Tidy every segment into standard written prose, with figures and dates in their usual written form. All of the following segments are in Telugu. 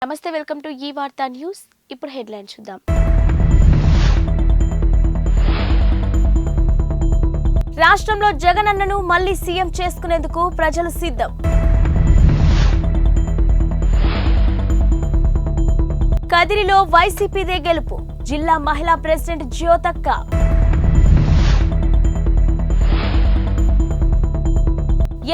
నమస్తే, వెల్కమ్ టు ఈ వార్తా న్యూస్. ఇప్పుడు హెడ్లైన్ చూద్దాం. రాష్ట్రంలో జగనన్నను మళ్లీ సీఎం చేసుకునేందుకు ప్రజలు సిద్ధం. కదిరిలో వైసీపీదే గెలుపు. జిల్లా మహిళా ప్రెసిడెంట్ జ్యోతక్క.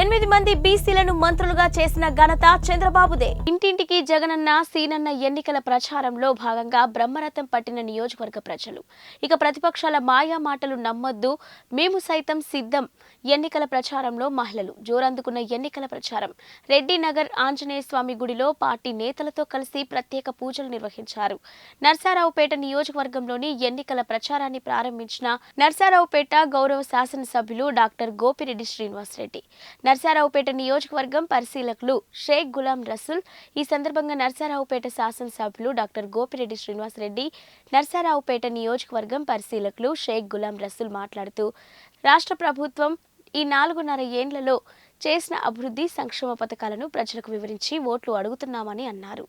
8 మంది బీసీలను మంత్రులుగా చేసిన ఘనత చంద్రబాబుదే. ఇంటింటికి జగనన్న సీనన్న ఎన్నికల ప్రచారంలో భాగంగా బ్రహ్మరథం పట్టిన నియోజకవర్గ ప్రజలు. ఇక ప్రతిపక్షాల మాయా మాటలు నమ్మొద్దు, మేము సైతం సిద్ధం. ఎన్నికల ప్రచారంలో మహిళలు జోరందుకున్న ఎన్నికల ప్రచారం. రెడ్డి నగర్ ఆంజనేయ స్వామి గుడిలో పార్టీ నేతలతో కలిసి ప్రత్యేక పూజలు నిర్వహించారు. నర్సారావుపేట నియోజకవర్గంలోని ఎన్నికల ప్రచారాన్ని ప్రారంభించిన నర్సారావుపేట గౌరవ శాసనసభ్యులు డాక్టర్ గోపిరెడ్డి శ్రీనివాసరెడ్డి. నర్సారావుపేట నియోజకవర్గం పరిశీలకులు షేక్ గులాం రసూల్. ఈ సందర్భంగా నర్సారావుపేట శాసనసభ్యులు డాక్టర్ గోపిరెడ్డి శ్రీనివాసరెడ్డి, నర్సారావుపేట నియోజకవర్గం పరిశీలకులు షేక్ గులాం రసూల్ మాట్లాడుతూ రాష్ట్ర ప్రభుత్వం ఈ 4.5 ఏళ్లలో చేసిన అభివృద్ధి సంక్షేమ పథకాలను ప్రజలకు వివరించి ఓట్లు అడుగుతున్నామని అన్నారు.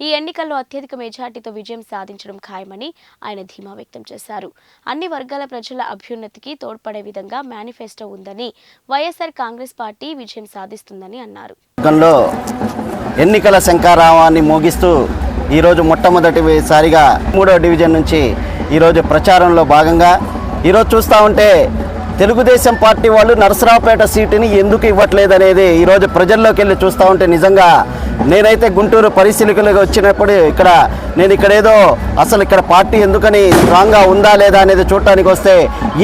ఈ ఎన్నికల్లో అత్యధిక మెజార్టీతో విజయం సాధించడం ఖాయమని ఆయన ధీమా వ్యక్తం చేశారు. అన్ని వర్గాల ప్రజల అభ్యున్నతికి తోడ్పడే విధంగా మేనిఫెస్టో ఉందని, వైఎస్ఆర్ కాంగ్రెస్ పార్టీ విజయం సాధిస్తుందని అన్నారు. ఎన్నికల శంఖారావాన్ని మోగిస్తూ ఈరోజు మొట్టమొదటిసారిగా 3వ డివిజన్ నుంచి ఈరోజు ప్రచారంలో భాగంగా ఈరోజు చూస్తూ ఉంటే తెలుగుదేశం పార్టీ వాళ్ళు నరసరావుపేట సీటుని ఎందుకు ఇవ్వట్లేదనేది ఈరోజు ప్రజల్లోకి వెళ్ళి చూస్తూ ఉంటే నిజంగా నేనైతే గుంటూరు పరిశీలకులుగా వచ్చినప్పుడు నేను ఇక్కడేదో అసలు ఇక్కడ పార్టీ ఎందుకని స్ట్రాంగ్గా ఉందా లేదా అనేది చూడటానికి వస్తే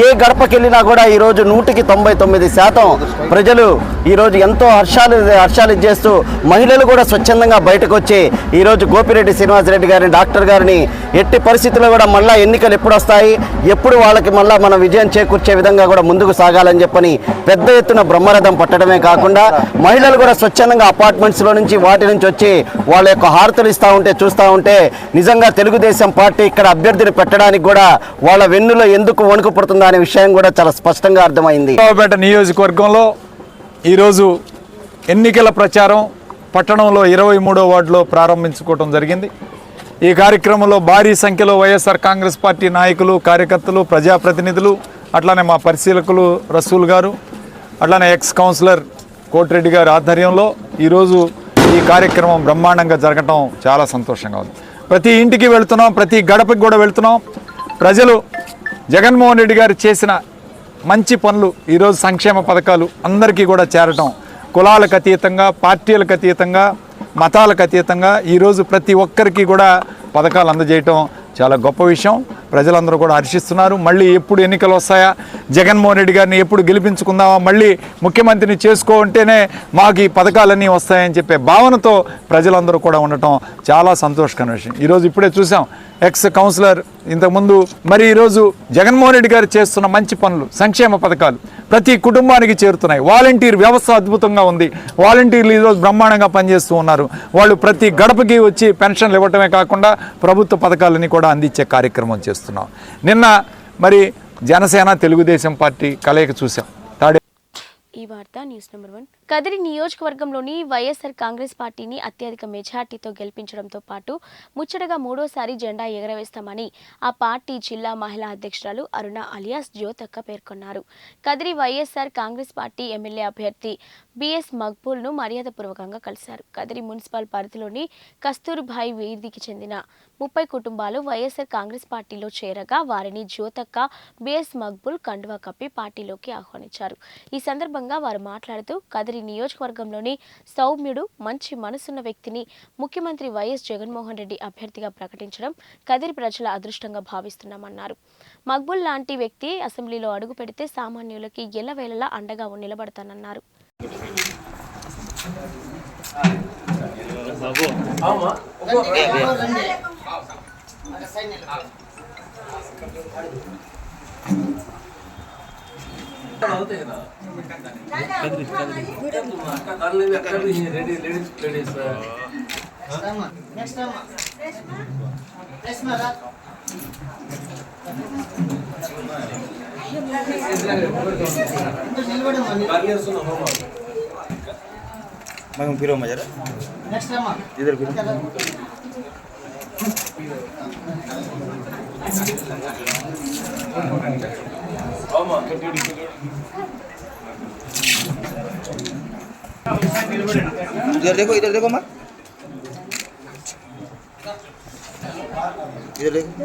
ఏ గడపకి వెళ్ళినా కూడా ఈరోజు 99% ప్రజలు ఈరోజు ఎంతో హర్షాలు చేస్తూ మహిళలు కూడా స్వచ్ఛందంగా బయటకు వచ్చి ఈరోజు గోపిరెడ్డి శ్రీనివాసరెడ్డి గారిని, డాక్టర్ గారిని ఎట్టి పరిస్థితుల్లో కూడా మళ్ళీ ఎన్నికలు ఎప్పుడు వస్తాయి, ఎప్పుడు వాళ్ళకి మళ్ళీ మనం విజయం చేకూర్చే విధంగా కూడా ముందుకు సాగాలని చెప్పని పెద్ద ఎత్తున బ్రహ్మరథం పట్టడమే కాకుండా మహిళలు కూడా స్వచ్ఛందంగా అపార్ట్మెంట్స్లో నుంచి వాటి నుంచి వచ్చి వాళ్ళ యొక్క హారతులు చూస్తూ ఉంటే నిజంగా తెలుగుదేశం పార్టీ ఇక్కడ అభ్యర్థిని పెట్టడానికి కూడా వాళ్ళ వెన్నులో ఎందుకు వణుకు పుడుతుందా అనే విషయం కూడా చాలా స్పష్టంగా అర్థమైంది. నరసరావుపేట నియోజకవర్గంలో ఈరోజు ఎన్నికల ప్రచారం పట్టణంలో 23వ వార్డులో ప్రారంభించుకోవడం జరిగింది. ఈ కార్యక్రమంలో భారీ సంఖ్యలో వైఎస్ఆర్ కాంగ్రెస్ పార్టీ నాయకులు, కార్యకర్తలు, ప్రజాప్రతినిధులు, అట్లానే మా పరిశీలకులు రసూల్ గారు, అట్లానే ఎక్స్ కౌన్సిలర్ కోటిరెడ్డి గారి ఆధ్వర్యంలో ఈరోజు ఈ కార్యక్రమం బ్రహ్మాండంగా జరగటం చాలా సంతోషంగా ఉంది. ప్రతి ఇంటికి వెళుతున్నాం, ప్రతి గడపకి కూడా వెళుతున్నాం. ప్రజలు జగన్మోహన్ రెడ్డి గారు చేసిన మంచి పనులు, ఈరోజు సంక్షేమ పథకాలు అందరికీ కూడా చేరటం, కులాలకు అతీతంగా, పార్టీలకు అతీతంగా, మతాలకు అతీతంగా ఈరోజు ప్రతి ఒక్కరికి కూడా పథకాలు అందజేయటం చాలా గొప్ప విషయం. ప్రజలందరూ కూడా హర్షిస్తున్నారు. మళ్ళీ ఎప్పుడు ఎన్నికలు వస్తాయా, జగన్మోహన్ రెడ్డి గారిని ఎప్పుడు గెలిపించుకుందామా, మళ్ళీ ముఖ్యమంత్రిని చేసుకోంటేనే మాకు ఈ పథకాలన్నీ వస్తాయని చెప్పే భావనతో ప్రజలందరూ కూడా ఉండటం చాలా సంతోషకరమైన విషయం. ఈరోజు ఇప్పుడే చూసాం ఎక్స్ కౌన్సిలర్ ఇంతకుముందు, మరి ఈరోజు జగన్మోహన్ రెడ్డి గారు చేస్తున్న మంచి పనులు, సంక్షేమ పథకాలు ప్రతి కుటుంబానికి చేరుతున్నాయి. వాలంటీర్ వ్యవస్థ అద్భుతంగా ఉంది. వాలంటీర్లు ఈరోజు బ్రహ్మాండంగా పనిచేస్తూ ఉన్నారు. వాళ్ళు ప్రతి గడపకి వచ్చి పెన్షన్లు ఇవ్వటమే కాకుండా ప్రభుత్వ పథకాలని కూడా అందించే కార్యక్రమం చేస్తున్నాం. నిన్న మరి జనసేన తెలుగుదేశం పార్టీ కలయిక చూసాం. ఈ వార్త న్యూస్ నెంబర్ 1. కదిరి నియోజకవర్గంలోని వైఎస్ఆర్ కాంగ్రెస్ పార్టీని అత్యధిక మెజార్టీతో గెలిపించడంతో పాటు ముచ్చటగా 3వసారి జెండా ఎగరవేస్తామని ఆ పార్టీ జిల్లా మహిళా అధ్యక్షురాలు అరుణ అలియాస్ జ్యోతక్క పేర్కొన్నారు. కదిరి వైఎస్ఆర్ కాంగ్రెస్ పార్టీ ఎమ్మెల్యే అభ్యర్థి బిఎస్ మక్బూల్ను మర్యాదపూర్వకంగా కలిశారు. కదిరి మున్సిపల్ పరిధిలోని కస్తూర్బాయి వీధికి చెందిన 30 కుటుంబాలు వైఎస్ఆర్ కాంగ్రెస్ పార్టీలో చేరగా వారిని జ్యోతక్క, బిఎస్ మక్బూల్ కండువా కప్పి పార్టీలోకి ఆహ్వానించారు. ఈ సందర్భంగా వారు మాట్లాడుతూ కదిరి నియోజకవర్గంలోని సౌమ్యుడు, మంచి మనసున్న వ్యక్తిని ముఖ్యమంత్రి వైఎస్ జగన్మోహన్ రెడ్డి అభ్యర్థిగా ప్రకటించడం కదిరి ప్రజల అదృష్టంగా భావిస్తున్నామన్నారు. మక్బూల్ లాంటి వ్యక్తి అసెంబ్లీలో అడుగు పెడితే సామాన్యులకి ఎల్లవేళలా అండగా నిలబడతానన్నారు. फिरो मजा इधर फिरो इधर देखो माँ, इधर देखो।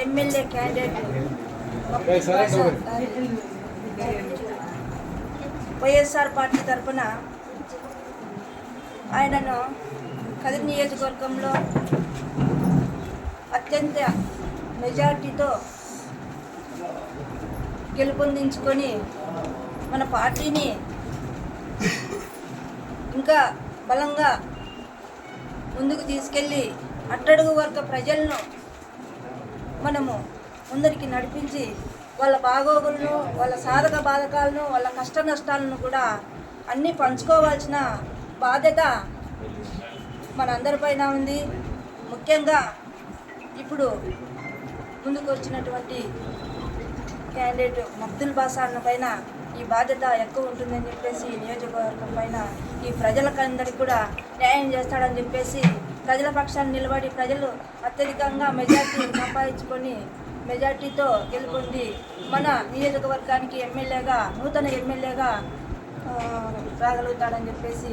ఎమ్మెల్యే క్యాండిడేట్ వైఎస్ఆర్ పార్టీ తరఫున ఆయనను కదిరి నియోజకవర్గంలో అత్యంత మెజార్టీతో గెలుపొందించుకొని మన పార్టీని ఇంకా బలంగా ముందుకు తీసుకెళ్ళి అట్టడుగు వర్గ ప్రజలను మనము ముందరికి నడిపించి వాళ్ళ బాగోగులను, వాళ్ళ సాధక బాధకాలను, వాళ్ళ కష్ట నష్టాలను కూడా అన్నీ పంచుకోవాల్సిన బాధ్యత మనందరిపైన ఉంది. ముఖ్యంగా ఇప్పుడు ముందుకు వచ్చినటువంటి క్యాండిడేట్ అబ్దుల్ బాషా అన్న పైన ఈ బాధ్యత ఎక్కువ ఉంటుందని చెప్పేసి నియోజకవర్గం పైన ఈ ప్రజలకందరికీ కూడా న్యాయం చేస్తాడని చెప్పేసి ప్రజల పక్షాన్ని నిలబడి ప్రజలు అత్యధికంగా మెజార్టీ సంపాదించుకొని మెజార్టీతో గెలుపొంది మన నియోజకవర్గానికి ఎమ్మెల్యేగా, నూతన ఎమ్మెల్యేగా రాగలుగుతాడని చెప్పేసి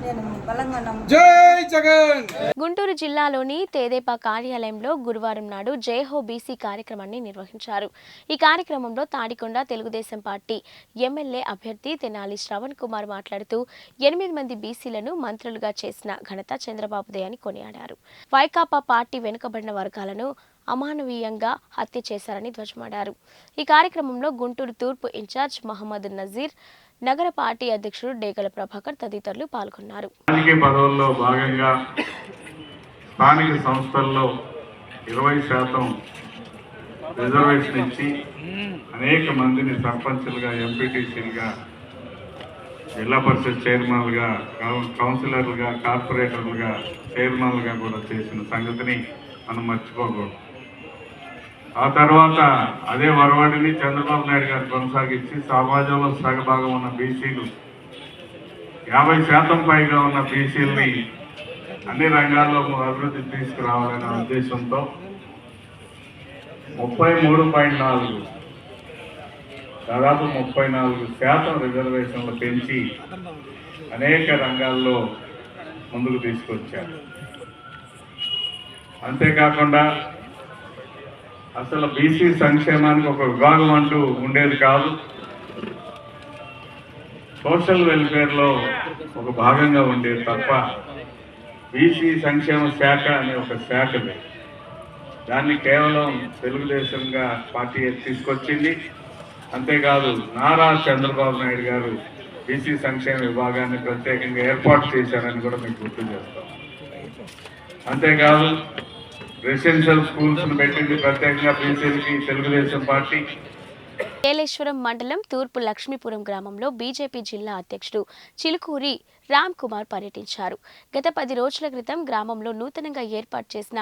నేను బలంగా నమ్ముతున్నాను. గుంటూరు జిల్లాలోని తెదేపా కార్యాలయంలో గురువారం నాడు జైహో బీసీ కార్యక్రమాన్ని నిర్వహించారు. ఈ కార్యక్రమంలో తాడికొండ తెలుగుదేశం పార్టీ ఎమ్మెల్యే అభ్యర్థి తెనాలి శ్రవణ్ కుమార్ మాట్లాడుతూ 8 మంది బీసీలను మంత్రులుగా చేసిన ఘనత చంద్రబాబుదే అని కొనియాడారు. వైకాపా పార్టీ వెనుకబడిన వర్గాలను అమానవీయంగా హత్య చేశారని ధ్వజమాడారు. ఈ కార్యక్రమంలో గుంటూరు తూర్పు ఇన్ఛార్జ్ మహమ్మద్ నజీర్, నగర పార్టీ అధ్యక్షుడు డేగల ప్రభాకర్ తదితరులు పాల్గొన్నారు. రాజకీయ పదవుల్లో భాగంగా స్థానిక సంస్థల్లో 20% రిజర్వేషన్ ఇచ్చి అనేక మందిని సర్పంచులుగా, ఎంపీటీసీలుగా, జిల్లా పరిషత్ చైర్మన్లుగా, కౌన్సిలర్లుగా, కార్పొరేటర్లుగా, చైర్మన్లుగా కూడా చేసిన సంగతిని మనం మర్చిపోకూడదు. ఆ తర్వాత అదే వరవాడిని చంద్రబాబు నాయుడు గారు కొనసాగించి సమాజంలో సగభాగం ఉన్న బీసీలు, 50% పైగా ఉన్న బీసీలని అన్ని రంగాల్లో అభివృద్ధి తీసుకురావాలనే ఉద్దేశంతో 33.4 దాదాపు 34% రిజర్వేషన్లు పెంచి అనేక రంగాల్లో ముందుకు తీసుకొచ్చారు. అంతేకాకుండా అసలు బీసీ సంక్షేమానికి ఒక విభాగం అంటూ ఉండేది కాదు. సోషల్ వెల్ఫేర్లో ఒక భాగంగా ఉండేది తప్ప బీసీ సంక్షేమ శాఖ అనే ఒక శాఖ లేదు. దాన్ని కేవలం తెలుగుదేశంగా పార్టీ తీసుకొచ్చింది. అంతేకాదు నారా చంద్రబాబు నాయుడు గారు బీసీ సంక్షేమ విభాగాన్ని ప్రత్యేకంగా ఏర్పాటు చేశారని కూడా మీకు గుర్తు చేస్తాం. అంతేకాదు రెసిడెన్షియల్ స్కూల్స్ పెట్టింది ప్రత్యేకంగా బీసీలకి తెలుగుదేశం పార్టీ. ఏలేశ్వరం మండలం తూర్పు లక్ష్మీపురం గ్రామంలో బీజేపీ జిల్లా అధ్యక్షుడు చిలుకూరి రామ్ కుమార్ పర్యటించారు. గత 10 రోజుల క్రితం గ్రామంలో నూతనంగా ఏర్పాటు చేసిన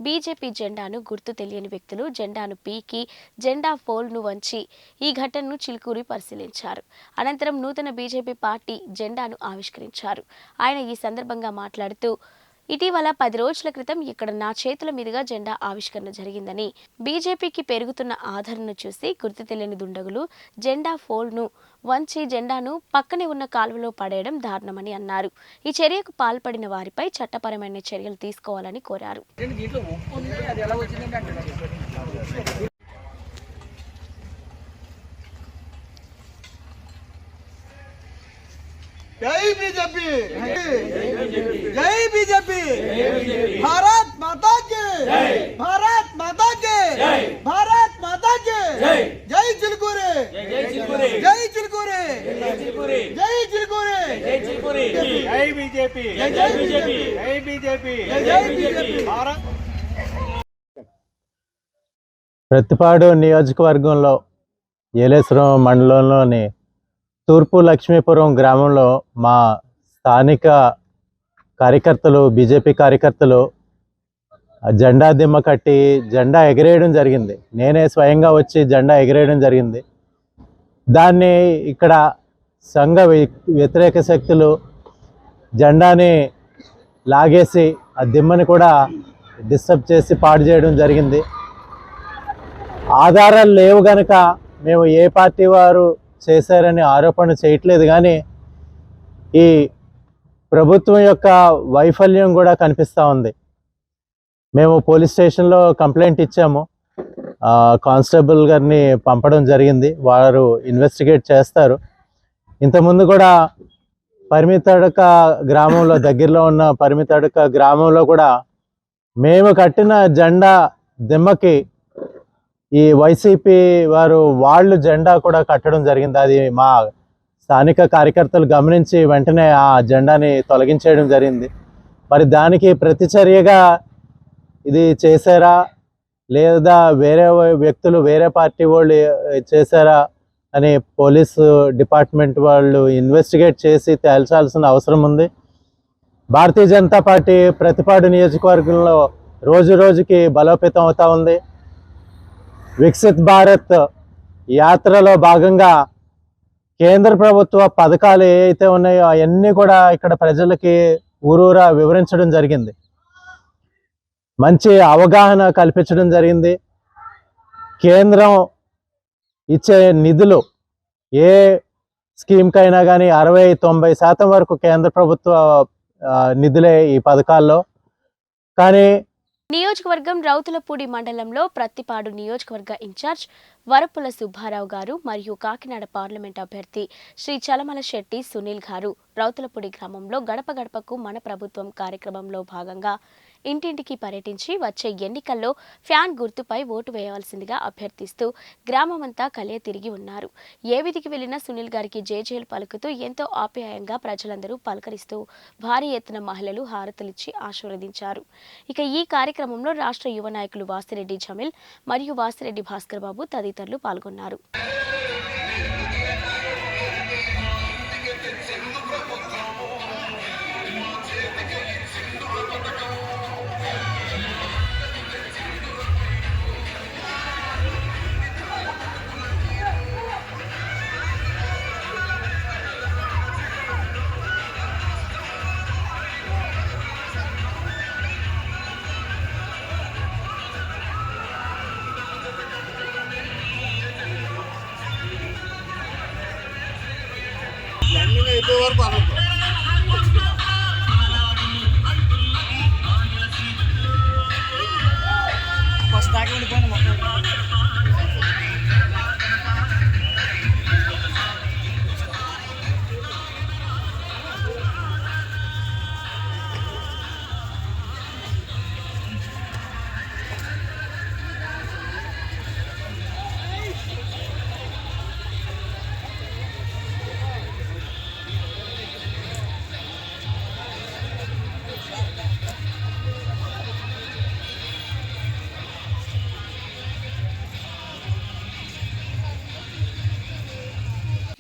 బీజేపీ జెండాను గుర్తు తెలియని వ్యక్తులు జెండాను పీకి జెండా ఫోల్ను వంచి ఈ ఘటనను చిలుకూరి పరిశీలించారు. అనంతరం నూతన బీజేపీ పార్టీ జెండాను ఆవిష్కరించారు. ఆయన ఈ సందర్భంగా మాట్లాడుతూ ఇటీవల 10 రోజుల క్రితం ఇక్కడ నా చేతుల మీదుగా జెండా ఆవిష్కరణ జరిగిందని, బీజేపీకి పెరుగుతున్న ఆదరణను చూసి గుర్తు తెలియని దుండగులు జెండా ఫోల్ను వంచి జెండాను పక్కనే ఉన్న కాలువలో పడేయడం దారుణమని అన్నారు. ఈ చర్యకు పాల్పడిన వారిపై చట్టపరమైన చర్యలు తీసుకోవాలని కోరారు. जय बीजेपी, जय बीजेपी, भारत माता की, भारत माता की, भारत माता की, जय चिलकुरे, जय चिलकुरे, जय चिलकुरे, जय चिलकुरे, जय चिलकुरे, जय चिलकुरे, जय बीजेपी, जय बीजेपी, जय बीजेपी, जय बीजेपी, भारत. ప్రతిపాడు నియోజకవర్గంలో ఏలేశ్వరం మండలంలోని తూర్పు లక్ష్మీపురం గ్రామంలో మా స్థానిక కార్యకర్తలు, బీజేపీ కార్యకర్తలు జెండా దిమ్మ కట్టి జెండా ఎగిరేయడం జరిగింది. నేనే స్వయంగా వచ్చి జెండా ఎగిరేయడం జరిగింది. దాన్ని ఇక్కడ సంఘ వ్యతిరేక శక్తులు జెండాని లాగేసి ఆ దిమ్మని కూడా డిస్టర్బ్ చేసి పాడు చేయడం జరిగింది. ఆధారాలు లేవు గనక మేము ఏ పార్టీ వారు చేశారని ఆరోపణ చేయట్లేదు, కానీ ఈ ప్రభుత్వం యొక్క వైఫల్యం కూడా కనిపిస్తూ ఉంది. మేము పోలీస్ స్టేషన్లో కంప్లైంట్ ఇచ్చాము, కానిస్టేబుల్ గారిని పంపడం జరిగింది, వారు ఇన్వెస్టిగేట్ చేస్తారు. ఇంతకుముందు కూడా పరిమితడక గ్రామంలో, దగ్గరలో ఉన్న పరిమితడక గ్రామంలో కూడా మేము కట్టిన జెండా దిమ్మకి ఈ వైసీపీ వాళ్ళు జెండా కూడా కట్టడం జరిగింది. అది మా స్థానిక కార్యకర్తలు గమనించి వెంటనే ఆ జెండాని తొలగించేయడం జరిగింది. మరి దానికి ప్రతిచర్యగా ఇది చేశారా లేదా వేరే వ్యక్తులు, వేరే పార్టీ వాళ్ళు చేశారా అని పోలీసు డిపార్ట్మెంట్ వాళ్ళు ఇన్వెస్టిగేట్ చేసి తేల్చాల్సిన అవసరం ఉంది. భారతీయ జనతా పార్టీ ప్రతిపాడు నియోజకవర్గంలో రోజు రోజుకి బలోపేతం అవుతూ ఉంది. వికసిత్ భారత్ యాత్రలో భాగంగా కేంద్ర ప్రభుత్వ పథకాలు ఏవైతే ఉన్నాయో అవన్నీ కూడా ఇక్కడ ప్రజలకి ఊరూరా వివరించడం జరిగింది. మంచి అవగాహన కల్పించడం జరిగింది. కేంద్రం ఇచ్చే నిధులు ఏ స్కీమ్కైనా కానీ 60-90% వరకు కేంద్ర ప్రభుత్వ నిధులే ఈ పథకాల్లో. కానీ నియోజకవర్గం రౌతులపూడి మండలంలో ప్రత్తిపాడు నియోజకవర్గ ఇన్ఛార్జ్ వరపుల సుబ్బారావు గారు మరియు కాకినాడ పార్లమెంట్ అభ్యర్థి శ్రీ చలమల శెట్టి సునీల్ గారు రౌతులపూడి గ్రామంలో గడప గడపకు మన ప్రభుత్వం కార్యక్రమంలో భాగంగా ఇంటింటికి పర్యటించి వచ్చే ఎన్నికల్లో ఫ్యాన్ గుర్తుపై ఓటు వేయవలసిందిగా అభ్యర్థిస్తూ గ్రామమంతా కలియ తిరిగి ఉన్నారు. ఏ విధికి వెళ్లినా సునీల్ గారికి జేజేలు పలుకుతూ ఎంతో ఆప్యాయంగా ప్రజలందరూ పలకరిస్తూ భారీ ఎత్తున మహిళలు హారతులిచ్చి ఆశీర్వదించారు. ఇక ఈ కార్యక్రమంలో రాష్ట్ర యువ నాయకులు వాసిరెడ్డి జమీల్ మరియు వాసిరెడ్డి భాస్కర్ బాబు తదితరులు పాల్గొన్నారు.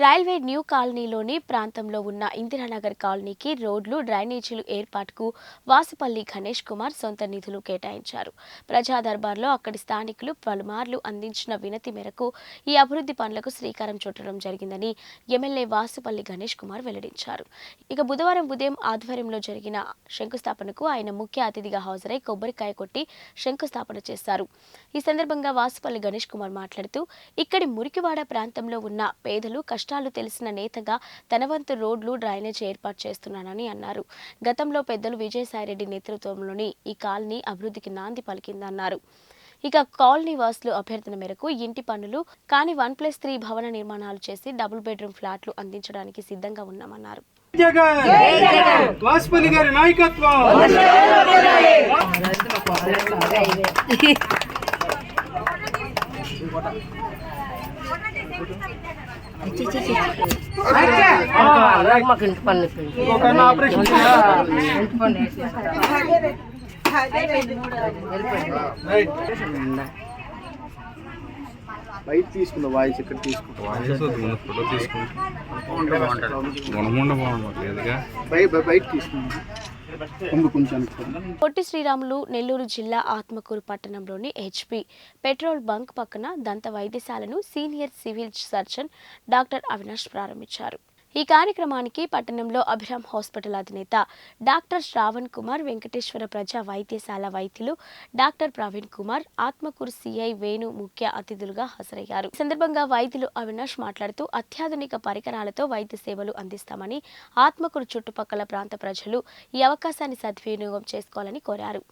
రైల్వే న్యూ కాలనీలోని ప్రాంతంలో ఉన్న ఇందిరానగర్ కాలనీకి రోడ్లు, డ్రైనేజీలు ఏర్పాటుకు వాసుపల్లి గణేష్ కుమార్ సొంత నిధులు కేటాయించారు. ప్రజా దర్బార్లో అక్కడి స్థానికులు పలుమార్లు అందించిన వినతి మేరకు ఈ అభివృద్ధి పనులకు శ్రీకారం చుట్టడం జరిగిందని ఎమ్మెల్యే వాసుపల్లి గణేష్ కుమార్ వెల్లడించారు. ఇక బుధవారం ఉదయం ఆధ్వర్యంలో జరిగిన శంకుస్థాపనకు ఆయన ముఖ్య అతిథిగా హాజరై కొబ్బరికాయ కొట్టి శంకుస్థాపన చేశారు. ఈ సందర్భంగా వాసుపల్లి గణేష్ కుమార్ మాట్లాడుతూ ఇక్కడి మురికివాడ ప్రాంతంలో ఉన్న పేదలు కష్టాలు తెలిసిన నేతగా తన వంతు రోడ్లు, డ్రైనేజ్ ఏర్పాటు చేస్తున్నానని అన్నారు. గతంలో పెద్దలు విజయసాయిరెడ్డి నేతృత్వంలోని ఈ కాలనీ అభివృద్ధికి నాంది పలికిందన్నారు. ఇక కాలనీ వాసులు అభ్యర్థన మేరకు ఇంటి పనులు కాని 1+3 భవన నిర్మాణాలు చేసి డబుల్ బెడ్రూమ్ ఫ్లాట్లు అందించడానికి సిద్ధంగా ఉన్నామన్నారు. వాసుపల్లి గారి నాయకత్వం మాకు ఇంటి పని బయట తీసుకున్న వాయిస్ ఇక్కడ తీసుకుంటా ఫోటో తీసుకుంటా బయట తీసుకున్నా. పొట్టి శ్రీరాములు నెల్లూరు జిల్లా ఆత్మకూరు పట్టణంలోని HP పెట్రోల్ బంక్ పక్కన దంత వైద్యశాలను senior civil surgeon doctor Avinash ప్రారంభించారు. ఈ కార్యక్రమానికి పట్టణంలో అభిరామ్ హాస్పిటల్ అధినేత డాక్టర్ శ్రావణ్ కుమార్, వెంకటేశ్వర ప్రజా వైద్యశాల వైద్యులు డాక్టర్ ప్రవీణ్ కుమార్, ఆత్మకూరు సిఐ వేణు ముఖ్య అతిథులుగా హాజరయ్యారు. ఈ సందర్భంగా వైద్యులు అవినాష్ మాట్లాడుతూ అత్యాధునిక పరికరాలతో వైద్య సేవలు అందిస్తామని, ఆత్మకూరు చుట్టుపక్కల ప్రాంత ప్రజలు ఈ అవకాశాన్ని సద్వినియోగం చేసుకోవాలని కోరారు.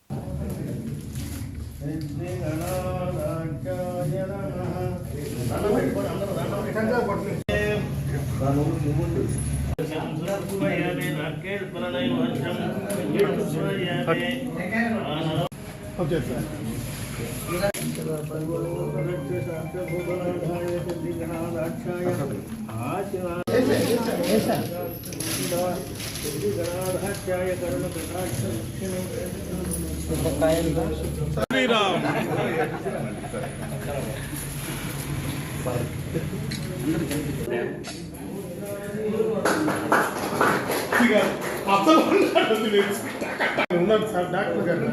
ఉన్నాడు సార్ డాక్టర్ గారు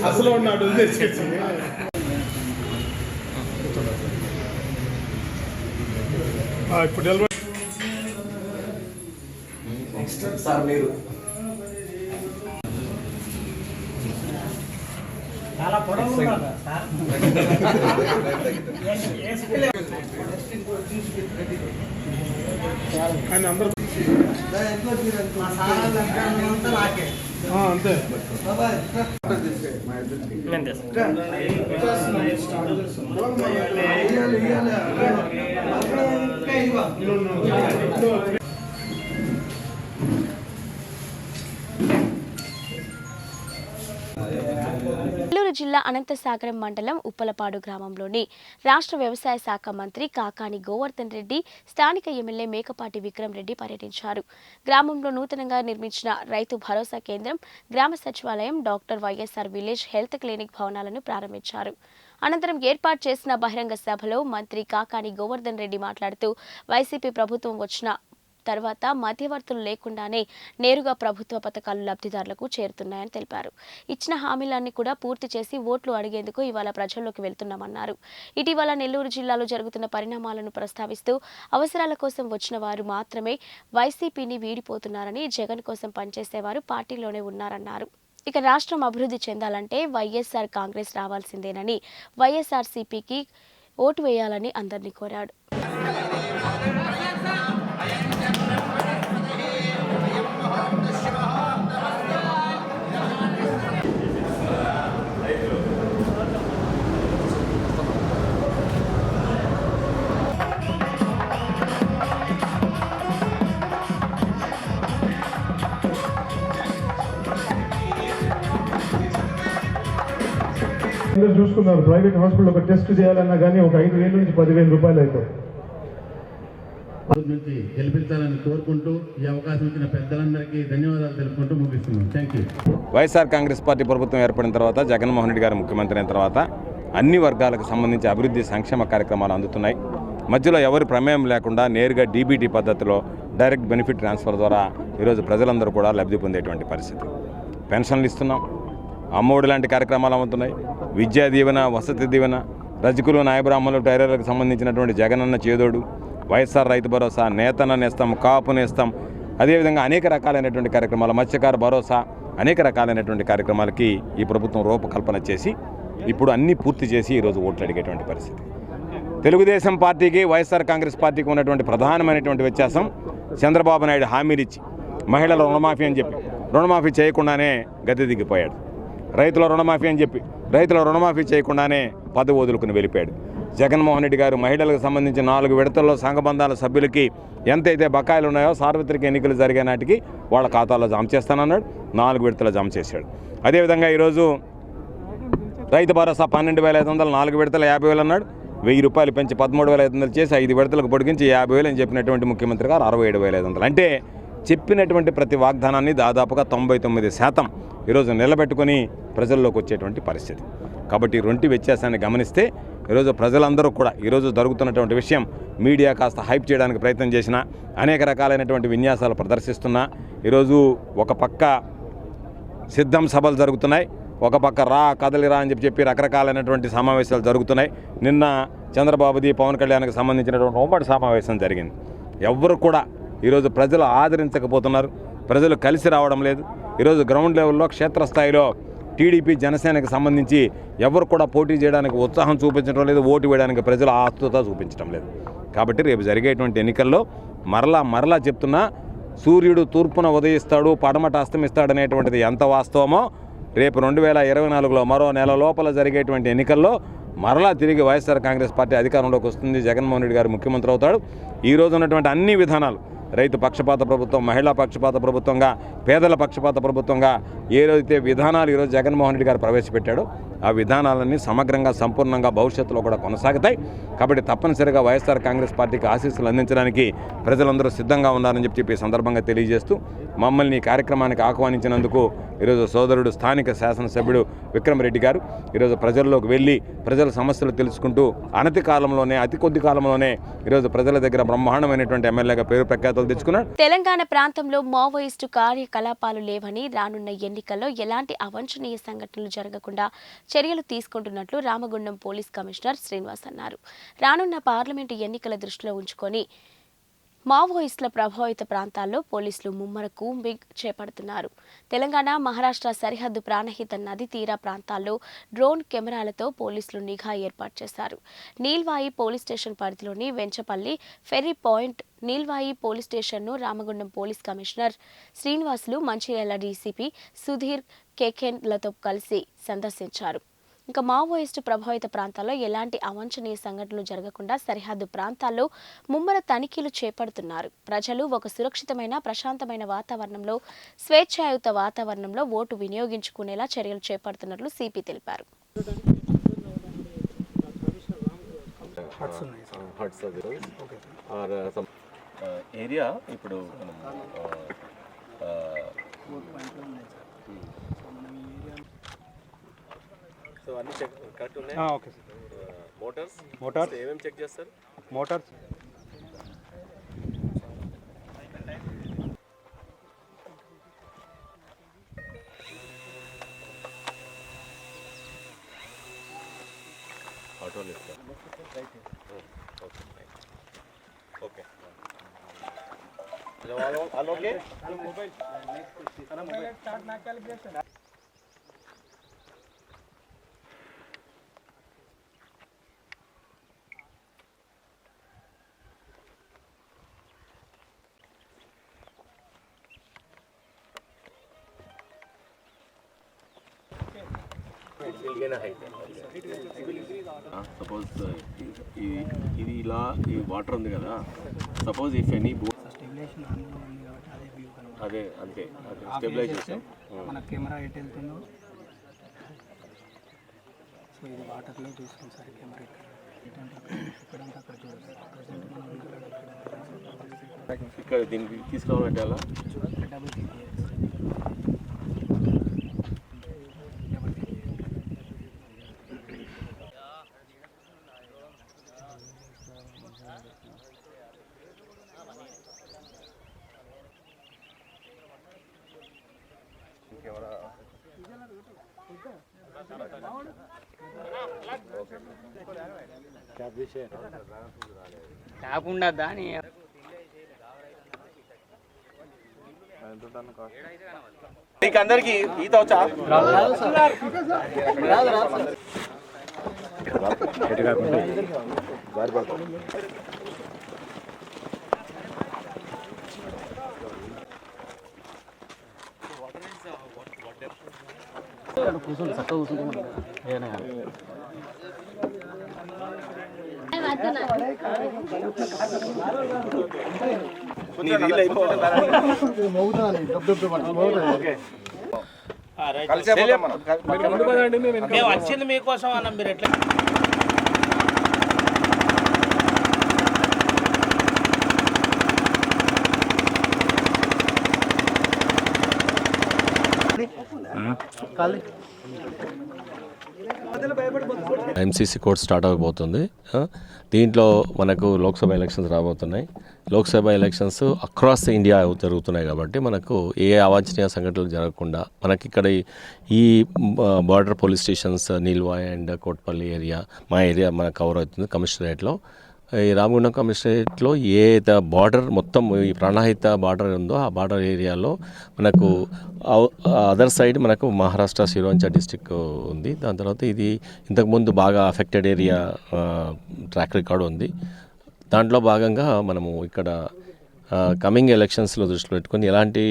అసలు ఉన్నాడు తెచ్చేసింది ఇప్పుడు డెలివరీ సార్ మీరు చాలా పొడవు సార్ ఆయన అందరూ అంతే నెల్లూరు జిల్లా అనంతసాగరం మండలం ఉప్పలపాడు గ్రామంలోని రాష్ట్ర వ్యవసాయ శాఖ మంత్రి కాకాని గోవర్ధన్ రెడ్డి, స్థానిక ఎమ్మెల్యే మేకపాటి విక్రమ్ రెడ్డి పర్యటించారు. గ్రామంలో నూతనంగా నిర్మించిన రైతు భరోసా కేంద్రం, గ్రామ సచివాలయం, doctor YSR village health clinic భవనాలను ప్రారంభించారు. అనంతరం ఏర్పాటు చేసిన బహిరంగ సభలో మంత్రి కాకాని గోవర్ధన్ రెడ్డి మాట్లాడుతూ వైసీపీ ప్రభుత్వం వచ్చిన తర్వాత మధ్యవర్తులు లేకుండానే నేరుగా ప్రభుత్వ పథకాలు లబ్ధిదారులకు చేరుతున్నాయని తెలిపారు. ఇచ్చిన హామీలన్నీ కూడా పూర్తి చేసి ఓట్లు అడిగేందుకు ఇవాళ ప్రజల్లోకి వెళ్తున్నామన్నారు. ఇటీవల నెల్లూరు జిల్లాలో జరుగుతున్న పరిణామాలను ప్రస్తావిస్తూ అవసరాల కోసం వచ్చిన వారు మాత్రమే వైసీపీని వీడిపోతున్నారని, జగన్ కోసం పనిచేసేవారు పార్టీలోనే ఉన్నారన్నారు. ఇక రాష్ట్రం అభివృద్ధి చెందాలంటే వైఎస్ఆర్ కాంగ్రెస్ రావాల్సిందేనని, వైఎస్ఆర్సీపీకి ఓటు వేయాలని అందరినీ కోరాడు. అందరూ చూసుకున్నారు. ప్రైవేట్ హాస్పిటల్ ఒక టెస్ట్ చేయాలన్నా కానీ ఒక 5,000 నుంచి 10,000 రూపాయలు అవుతాయి. నుంచి గెలిపించాలని కోరుకుంటూ ఈ అవకాశం ఇచ్చిన పెద్దలందరికీ ధన్యవాదాలు తెలుపుకుంటూ ముగిస్తున్నాం. Thank you. YSR Congress party ప్రభుత్వం ఏర్పడిన తర్వాత, జగన్మోహన్ రెడ్డి గారు ముఖ్యమంత్రి అయిన తర్వాత అన్ని వర్గాలకు సంబంధించి అభివృద్ధి సంక్షేమ కార్యక్రమాలు అందుతున్నాయి. మధ్యలో ఎవరి ప్రమేయం లేకుండా నేరుగా డీబీటీ పద్ధతిలో డైరెక్ట్ బెనిఫిట్ ట్రాన్స్ఫర్ ద్వారా ఈరోజు ప్రజలందరూ కూడా లబ్ధి పొందేటువంటి పరిస్థితి. పెన్షన్లు ఇస్తున్నాం, అమ్మఒడి లాంటి కార్యక్రమాలు అమ్ముతున్నాయి, విద్యా దీవెన, వసతి దీవెన, రజకులు, నాయబ్రాహ్మణులు, టైలర్లకు సంబంధించినటువంటి జగనన్న చేదోడు, వైఎస్ఆర్ రైతు భరోసా, నేతన్న నేస్తాం, కాపు నేస్తాం, అదేవిధంగా అనేక రకాలైనటువంటి కార్యక్రమాలు, మత్స్యకార భరోసా, అనేక రకాలైనటువంటి కార్యక్రమాలకి ఈ ప్రభుత్వం రూపకల్పన చేసి ఇప్పుడు అన్నీ పూర్తి చేసి ఈరోజు ఓట్లు అడిగేటువంటి పరిస్థితి. తెలుగుదేశం పార్టీకి, వైఎస్ఆర్ కాంగ్రెస్ పార్టీకి ఉన్నటువంటి ప్రధానమైనటువంటి వ్యత్యాసం, చంద్రబాబు నాయుడు హామీలిచ్చి మహిళల రుణమాఫీ అని చెప్పి రుణమాఫీ చేయకుండానే గద్దె దిగిపోయాడు. రైతుల రుణమాఫీ అని చెప్పి రైతుల రుణమాఫీ చేయకుండానే పదవి వదులుకుని వెళ్ళిపోయాడు. జగన్మోహన్ రెడ్డి గారు మహిళలకు సంబంధించి 4 విడతల్లో సంఘబంధాల సభ్యులకి ఎంతైతే బకాయిలు ఉన్నాయో సార్వత్రిక ఎన్నికలు జరిగే నాటికి వాళ్ళ ఖాతాలో జమ చేస్తానన్నాడు. 4 విడతలు జమ చేశాడు. అదేవిధంగా ఈరోజు రైతు భరోసా 12,500, 4 విడతలు 50,000 అన్నాడు. 1,000 రూపాయలు పెంచి 13,500 చేసి 5 విడతలకు పొడిగించి 50,000 అని చెప్పినటువంటి ముఖ్యమంత్రి గారు 67,500. అంటే చెప్పినటువంటి ప్రతి వాగ్దానాన్ని దాదాపుగా 99% ఈరోజు నిలబెట్టుకొని ప్రజల్లోకి వచ్చేటువంటి పరిస్థితి. కాబట్టి రొంటి వ్యత్యాసాన్ని గమనిస్తే ఈరోజు ప్రజలందరూ కూడా ఈరోజు జరుగుతున్నటువంటి విషయం మీడియా కాస్త హైప్ చేయడానికి ప్రయత్నం చేసినా, అనేక రకాలైనటువంటి విన్యాసాలు ప్రదర్శిస్తున్నా, ఈరోజు ఒక పక్క సిద్ధం సభలు జరుగుతున్నాయి, ఒక పక్క కదలిరా అని చెప్పి రకరకాలైనటువంటి సమావేశాలు జరుగుతున్నాయి. నిన్న చంద్రబాబుది, పవన్ కళ్యాణ్కి సంబంధించినటువంటి ఉమ్మడి సమావేశం జరిగింది. ఎవ్వరు కూడా ఈరోజు ప్రజలు ఆదరించకపోతున్నారు, ప్రజలు కలిసి రావడం లేదు. ఈరోజు గ్రౌండ్ లెవెల్లో క్షేత్రస్థాయిలో టీడీపీ జనసేనకు సంబంధించి ఎవరు కూడా పోటీ చేయడానికి ఉత్సాహం చూపించడం లేదు, ఓటు వేయడానికి ప్రజలు ఆస్తుత చూపించడం లేదు. కాబట్టి రేపు జరిగేటువంటి ఎన్నికల్లో మరలా చెప్తున్నా, సూర్యుడు తూర్పున ఉదయిస్తాడు, పడమట అస్తమిస్తాడనేటువంటిది ఎంత వాస్తవమో రేపు 2024లో మరో నెల లోపల జరిగేటువంటి ఎన్నికల్లో మరలా తిరిగి వైఎస్ఆర్ కాంగ్రెస్ పార్టీ అధికారంలోకి వస్తుంది. జగన్మోహన్ రెడ్డి గారు ముఖ్యమంత్రి అవుతాడు. ఈరోజు ఉన్నటువంటి అన్ని విధానాలు, రైతు పక్షపాత ప్రభుత్వం, మహిళా పక్షపాత ప్రభుత్వంగా, పేదల పక్షపాత ప్రభుత్వంగా ఏదైతే విధానాలు ఈరోజు జగన్మోహన్ రెడ్డి గారు ప్రవేశపెట్టాడో ఆ విధానాలన్నీ సమగ్రంగా సంపూర్ణంగా భవిష్యత్తులో కూడా కొనసాగుతాయి. కాబట్టి తప్పనిసరిగా వైఎస్ఆర్ కాంగ్రెస్ పార్టీకి ఆశీస్సులు అందించడానికి ప్రజలందరూ సిద్ధంగా ఉన్నారని చెప్పి సందర్భంగా తెలియజేస్తూ మమ్మల్ని ఈ కార్యక్రమానికి ఆహ్వానించినందుకు ఈరోజు సోదరుడు స్థానిక శాసనసభ్యుడు విక్రమరెడ్డి గారు ఈరోజు ప్రజల్లోకి వెళ్ళి ప్రజల సమస్యలు తెలుసుకుంటూ అతి కొద్ది కాలంలోనే ఈరోజు ప్రజల దగ్గర బ్రహ్మాండమైనటువంటి ఎమ్మెల్యేగా పేరు ప్రఖ్యాతులు తెచ్చుకున్నాడు. తెలంగాణ ప్రాంతంలో మావోయిస్టు కార్యకలాపాలు లేవని, రానున్న ఎన్నికల్లో ఎలాంటి అవాంఛనీయ సంఘటనలు జరగకుండా చర్యలు తీసుకుంటున్నట్లు రామగుండం పోలీస్ కమిషనర్ శ్రీనివాస్ అన్నారు. రానున్న పార్లమెంటు ఎన్నికల దృష్టిలో ఉంచుకొని మావోయిస్టుల ప్రభావిత ప్రాంతాల్లో పోలీసులు ముమ్మర కూంబింగ్ చేపడుతున్నారు. తెలంగాణ మహారాష్ట్ర సరిహద్దు ప్రాణహిత నది తీర ప్రాంతాల్లో డ్రోన్ కెమెరాలతో పోలీసులు నిఘా ఏర్పాటు చేశారు. నీల్వాయి పోలీస్ స్టేషన్ పరిధిలోని Venchapalli, ferry point, Neelvai police స్టేషన్ను Ramagundam police commissioner Srinivasulu, Mancherial DCP Sudheer కేకెన్లతో కలిసి సందర్శించారు. ఇంకా మావోయిస్టు ప్రభావిత ప్రాంతాల్లో ఎలాంటి అవాంఛనీయ సంఘటనలు జరగకుండా సరిహద్దు ప్రాంతాల్లో ముమ్మర తనిఖీలు చేపడుతున్నారు. ప్రజలు ఒక సురక్షితమైన, ప్రశాంతమైన వాతావరణంలో, స్వేచ్ఛాయుత వాతావరణంలో ఓటు వినియోగించుకునేలా చర్యలు చేపడుతున్నట్లు సిపి తెలిపారు. ఏరియా ఇప్పుడు సో అన్ని చెక్ కరెక్ట్ ఉన్నాయి. Okay sir. మోటార్స్ ఏమేమి చెక్ చేస్తారు? మోటార్స్ ఆటోలు ఇస్తారు. ఓకే సపోజ్ ఇది ఇలా ఈ వాటర్ ఉంది కదా, సపోజ్ ఇఫ్ ఎనీ అదే అంతే స్టెబిలైజ్ చేస్తాం. మన కెమెరా ఎటు వెళ్తుందో సో ఇది వాటర్లో చూస్తాం సార్. కెమెరా ఎక్కడంటే అక్కడ చూడాలి. ఇక్కడ దీనికి తీసుకురావాలంటే అలా డబుల్ GPS. ట్యాప్ ఉండద్దా అని మీకు అందరికి ఈత వచ్చా? కూర్చుంటే చక్కగా కూర్చుంటే మేము వచ్చింది మీకోసం అన్న, మీరు ఎట్లా ఎంసీసీ కోర్ట్ స్టార్ట్ అవబోతుంది. దీంట్లో మనకు లోక్సభ ఎలక్షన్స్ రాబోతున్నాయి. లోక్సభ ఎలక్షన్స్ అక్రాస్ ఇండియా జరుగుతున్నాయి కాబట్టి మనకు ఏ అవాంఛనీయ సంఘటనలు జరగకుండా మనకి ఇక్కడ ఈ border police stations Neelvai and Kotpalli area, మా ఏరియా మనకు కవర్ అవుతుంది కమిషనరేట్లో. ఈ రామగుండం కమిషనరేట్లో ఏ బార్డర్ మొత్తం ఈ ప్రాణహిత బార్డర్ ఉందో ఆ బార్డర్ ఏరియాలో మనకు అదర్ సైడ్ మనకు మహారాష్ట్ర సిరోంచా డిస్టిక్ ఉంది. దాని తర్వాత ఇది ఇంతకుముందు బాగా అఫెక్టెడ్ ఏరియా ట్రాక్ రికార్డు ఉంది. దాంట్లో భాగంగా మనము ఇక్కడ కమింగ్ ఎలక్షన్స్లో దృష్టిలో పెట్టుకొని ఎలాంటి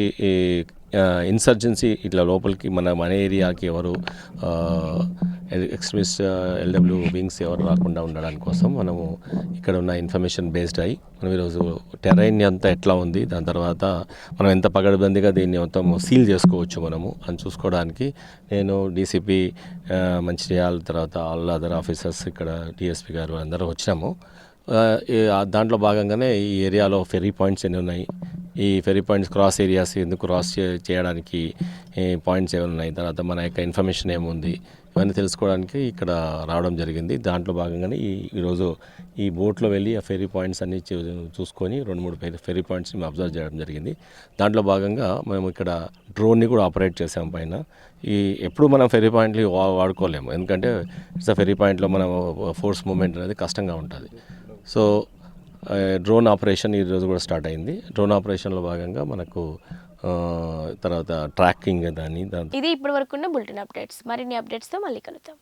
ఇన్సర్జెన్సీ ఇట్లా లోపలికి మన ఏరియాకి ఎవరు ఎక్స్ట్రీమిస్ట్ ఎల్డబ్ల్యూ వింగ్స్ ఎవరు రాకుండా ఉండడానికి కోసం మనము ఇక్కడ ఉన్న ఇన్ఫర్మేషన్ బేస్డ్ అయ్యి మనం ఈరోజు టెరైన్ అంతా ఎట్లా ఉంది, దాని తర్వాత మనం ఎంత పగడబందిగా దీన్ని మొత్తం సీల్ చేసుకోవచ్చు మనము అని చూసుకోవడానికి నేను డీసీపీ మంచిర్యాల తర్వాత ఆల్ అదర్ ఆఫీసర్స్ ఇక్కడ డిఎస్పీ గారు అందరూ వచ్చినాము. దాంట్లో భాగంగానే ఈ ఏరియాలో ఫెర్రీ పాయింట్స్ ఎన్ని ఉన్నాయి, ఈ ఫెర్రీ పాయింట్స్ క్రాస్ ఏరియాస్ ఎందుకు క్రాస్ చేయడానికి పాయింట్స్ ఏమైనా ఉన్నాయి, తర్వాత మన యొక్క ఇన్ఫర్మేషన్ ఏముంది ఇవన్నీ తెలుసుకోవడానికి ఇక్కడ రావడం జరిగింది. దాంట్లో భాగంగానే ఈరోజు ఈ బోట్లో వెళ్ళి ఆ ఫెర్రీ పాయింట్స్ అన్నీ చూసుకొని 2-3 ఫెర్రీ పాయింట్స్ని మేము అబ్జర్వ్ చేయడం జరిగింది. దాంట్లో భాగంగా మేము ఇక్కడ డ్రోన్ని కూడా ఆపరేట్ చేసాం పైన. ఎప్పుడు మనం ఫెర్రీ పాయింట్లు వాడుకోలేము, ఎందుకంటే ఇట్స్ ఫెర్రీ పాయింట్లో మనం ఫోర్స్ మూమెంట్ అనేది కష్టంగా ఉంటుంది. సో డ్రోన్ ఆపరేషన్ ఈరోజు కూడా స్టార్ట్ అయింది. డ్రోన్ ఆపరేషన్లో భాగంగా మనకు తర్వాత ట్రాకింగ్ దాని ఇది ఇప్పటి వరకు ఉన్న బులెటిన్ అప్డేట్స్. మరిన్ని అప్డేట్స్తో మళ్ళీ కలుద్దాం.